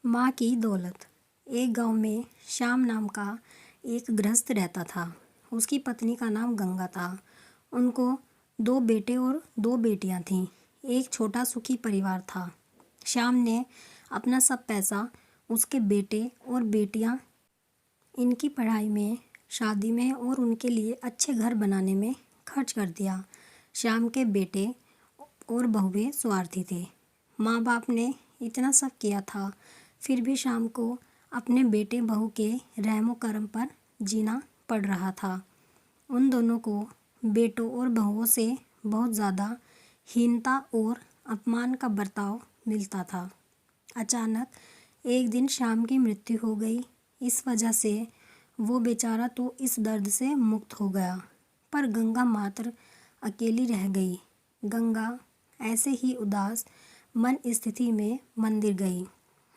माँ की दौलत। एक गांव में श्याम नाम का एक गृहस्थ रहता था। उसकी पत्नी का नाम गंगा था। उनको 2 बेटे और 2 बेटियां थीं। एक छोटा सुखी परिवार था। श्याम ने अपना सब पैसा उसके बेटे और बेटियां इनकी पढ़ाई में, शादी में और उनके लिए अच्छे घर बनाने में खर्च कर दिया। श्याम के बेटे और बहुएं स्वार्थी थे। माँ बाप ने इतना सब किया था, फिर भी श्याम को अपने बेटे बहू के रहमो करम पर जीना पड़ रहा था। उन दोनों को बेटों और बहुओं से बहुत ज़्यादा हीनता और अपमान का बर्ताव मिलता था। अचानक एक दिन श्याम की मृत्यु हो गई। इस वजह से वो बेचारा तो इस दर्द से मुक्त हो गया, पर गंगा मात्र अकेली रह गई। गंगा ऐसे ही उदास मन स्थिति में मंदिर गई।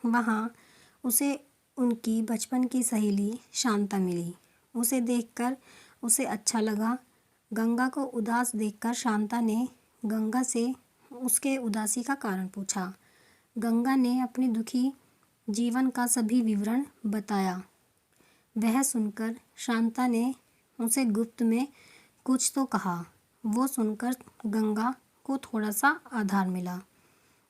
वहाँ उसे उनकी बचपन की सहेली शांता मिली। उसे देखकर उसे अच्छा लगा। गंगा को उदास देखकर शांता ने गंगा से उसके उदासी का कारण पूछा। गंगा ने अपनी दुखी जीवन का सभी विवरण बताया। वह सुनकर शांता ने उसे गुप्त में कुछ तो कहा। वो सुनकर गंगा को थोड़ा सा आधार मिला।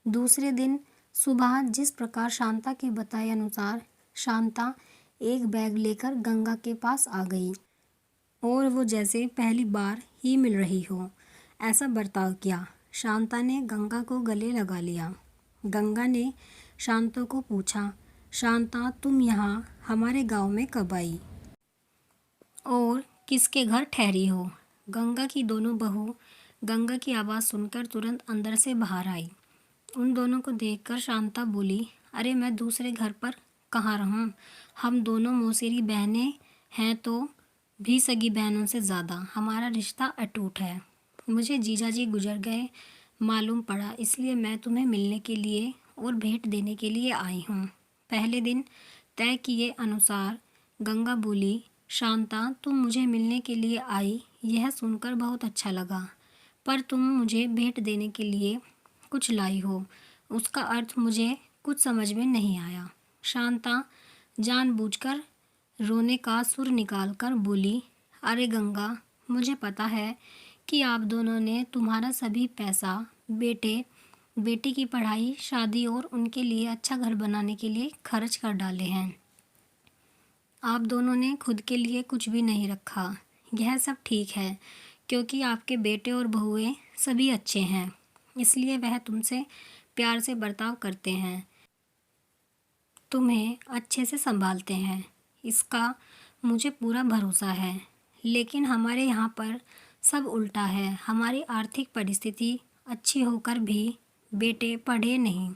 दूसरे दिन सुबह जिस प्रकार शांता के बताए अनुसार शांता एक बैग लेकर गंगा के पास आ गई और वो जैसे पहली बार ही मिल रही हो ऐसा बर्ताव किया। शांता ने गंगा को गले लगा लिया। गंगा ने शांता को पूछा, शांता तुम यहाँ हमारे गांव में कब आई और किसके घर ठहरी हो? गंगा की दोनों बहू गंगा की आवाज़ सुनकर तुरंत अंदर से बाहर आई। उन दोनों को देखकर शांता बोली, अरे मैं दूसरे घर पर कहाँ रहूँ? हम दोनों मौसेरी बहनें हैं तो भी सगी बहनों से ज़्यादा हमारा रिश्ता अटूट है। मुझे जीजा जी गुजर गए मालूम पड़ा, इसलिए मैं तुम्हें मिलने के लिए और भेंट देने के लिए आई हूँ। पहले दिन तय किए अनुसार गंगा बोली, शांता तुम मुझे मिलने के लिए आई यह सुनकर बहुत अच्छा लगा, पर तुम मुझे भेंट देने के लिए कुछ लाई हो, उसका अर्थ मुझे कुछ समझ में नहीं आया। शांता जानबूझकर रोने का सुर निकालकर बोली, अरे गंगा, मुझे पता है कि आप दोनों ने तुम्हारा सभी पैसा बेटे बेटी की पढ़ाई, शादी और उनके लिए अच्छा घर बनाने के लिए खर्च कर डाले हैं। आप दोनों ने खुद के लिए कुछ भी नहीं रखा। यह सब ठीक है क्योंकि आपके बेटे और बहुएं सभी अच्छे हैं, इसलिए वह तुमसे प्यार से बर्ताव करते हैं, तुम्हें अच्छे से संभालते हैं, इसका मुझे पूरा भरोसा है। लेकिन हमारे यहाँ पर सब उल्टा है। हमारी आर्थिक परिस्थिति अच्छी होकर भी बेटे पढ़े नहीं।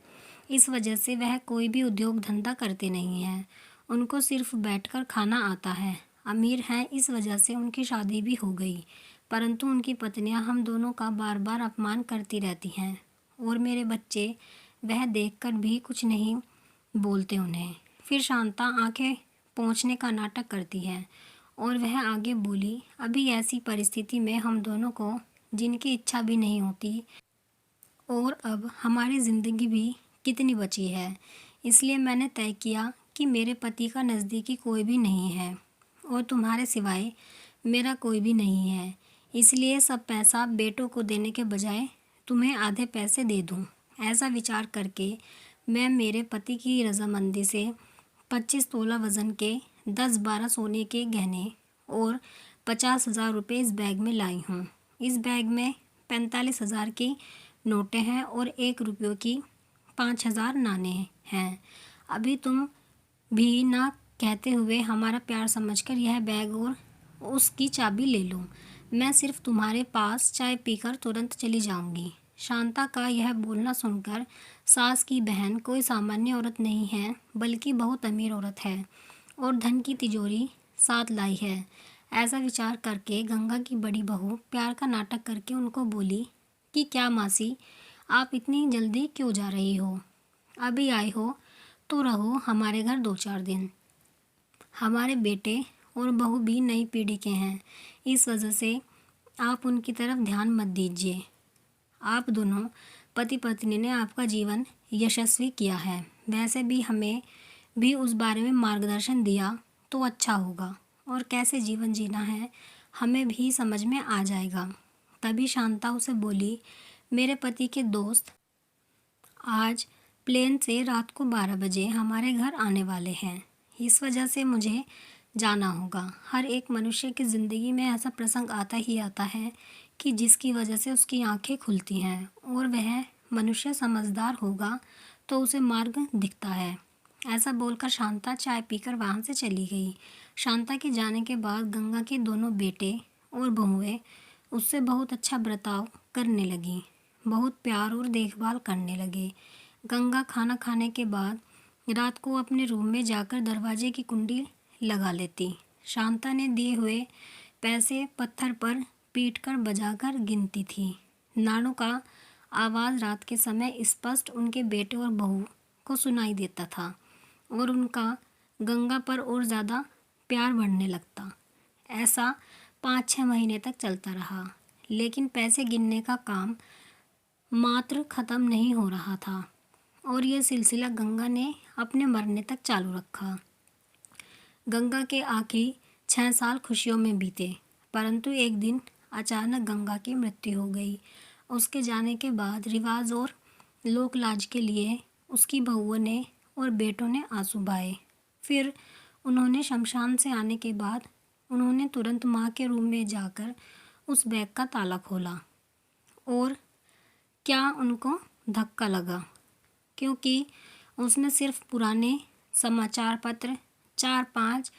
इस वजह से वह कोई भी उद्योग धंधा करते नहीं हैं। उनको सिर्फ बैठकर खाना आता है। अमीर हैं, इस वजह से उनकी शादी भी हो गई, परंतु उनकी पत्नियां हम दोनों का बार बार अपमान करती रहती हैं और मेरे बच्चे वह देखकर भी कुछ नहीं बोलते उन्हें। फिर शांता आंखें पोंछने का नाटक करती है और वह आगे बोली, अभी ऐसी परिस्थिति में हम दोनों को जिनकी इच्छा भी नहीं होती और अब हमारी ज़िंदगी भी कितनी बची है, इसलिए मैंने तय किया कि मेरे पति का नज़दीकी कोई भी नहीं है और तुम्हारे सिवाय मेरा कोई भी नहीं है, इसलिए सब पैसा बेटों को देने के बजाय तुम्हें आधे पैसे दे दूं। ऐसा विचार करके मैं मेरे पति की रजामंदी से 25 तोला वज़न के 10-12 सोने के गहने और 50,000 रुपये इस बैग में लाई हूँ। इस बैग में 45,000 की नोटें हैं और 1 रुपये की 5,000 नाणे हैं। अभी तुम भी ना कहते हुए हमारा प्यार समझकर यह बैग और उसकी चाबी ले लो। मैं सिर्फ तुम्हारे पास चाय पीकर तुरंत चली जाऊंगी। शांता का यह बोलना सुनकर सास की बहन कोई सामान्य औरत नहीं है, बल्कि बहुत अमीर औरत है और धन की तिजोरी साथ लाई है। ऐसा विचार करके गंगा की बड़ी बहू प्यार का नाटक करके उनको बोली कि क्या मासी, आप इतनी जल्दी क्यों जा रही हो? अभी आई हो तो रहो हमारे घर 2-4 दिन। हमारे बेटे और बहू भी नई पीढ़ी के हैं, इस वजह से आप उनकी तरफ ध्यान मत दीजिए। आप दोनों पति पत्नी ने आपका जीवन यशस्वी किया है। वैसे भी हमें भी उस बारे में मार्गदर्शन दिया तो अच्छा होगा और कैसे जीवन जीना है हमें भी समझ में आ जाएगा। तभी शांता उसे बोली, मेरे पति के दोस्त आज प्लेन से रात को 12 बजे हमारे घर आने वाले हैं। इस वजह से मुझे जाना होगा। हर एक मनुष्य की ज़िंदगी में ऐसा प्रसंग आता ही आता है कि जिसकी वजह से उसकी आंखें खुलती हैं और वह मनुष्य समझदार होगा तो उसे मार्ग दिखता है। ऐसा बोलकर शांता चाय पीकर वहाँ से चली गई। शांता के जाने के बाद गंगा के दोनों बेटे और बहुएं उससे बहुत अच्छा बर्ताव करने लगी, बहुत प्यार और देखभाल करने लगे। गंगा खाना खाने के बाद रात को अपने रूम में जाकर दरवाजे की कुंडी लगा लेती। शांता ने दिए हुए पैसे पत्थर पर पीटकर बजाकर गिनती थी। नाणों का आवाज़ रात के समय स्पष्ट उनके बेटे और बहू को सुनाई देता था और उनका गंगा पर और ज़्यादा प्यार बढ़ने लगता। ऐसा 5-6 महीने तक चलता रहा, लेकिन पैसे गिनने का काम मात्र ख़त्म नहीं हो रहा था और यह सिलसिला गंगा ने अपने मरने तक चालू रखा। गंगा के आखिरी 6 साल खुशियों में बीते, परंतु एक दिन अचानक गंगा की मृत्यु हो गई। उसके जाने के बाद रिवाज और लोक लाज के लिए उसकी बहुओं ने और बेटों ने आंसू बहाए। फिर उन्होंने शमशान से आने के बाद उन्होंने तुरंत माँ के रूम में जाकर उस बैग का ताला खोला और क्या उनको धक्का लगा, क्योंकि उसमें सिर्फ पुराने समाचार पत्र, 4-5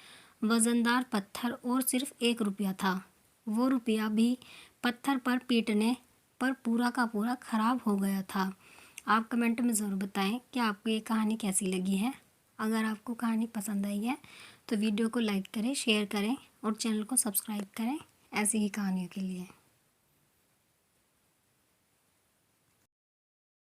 वज़नदार पत्थर और सिर्फ 1 रुपया था। वो रुपया भी पत्थर पर पीटने पर पूरा का पूरा खराब हो गया था। आप कमेंट में ज़रूर बताएं कि आपको ये कहानी कैसी लगी है। अगर आपको कहानी पसंद आई है तो वीडियो को लाइक करें, शेयर करें और चैनल को सब्सक्राइब करें ऐसी ही कहानियों के लिए।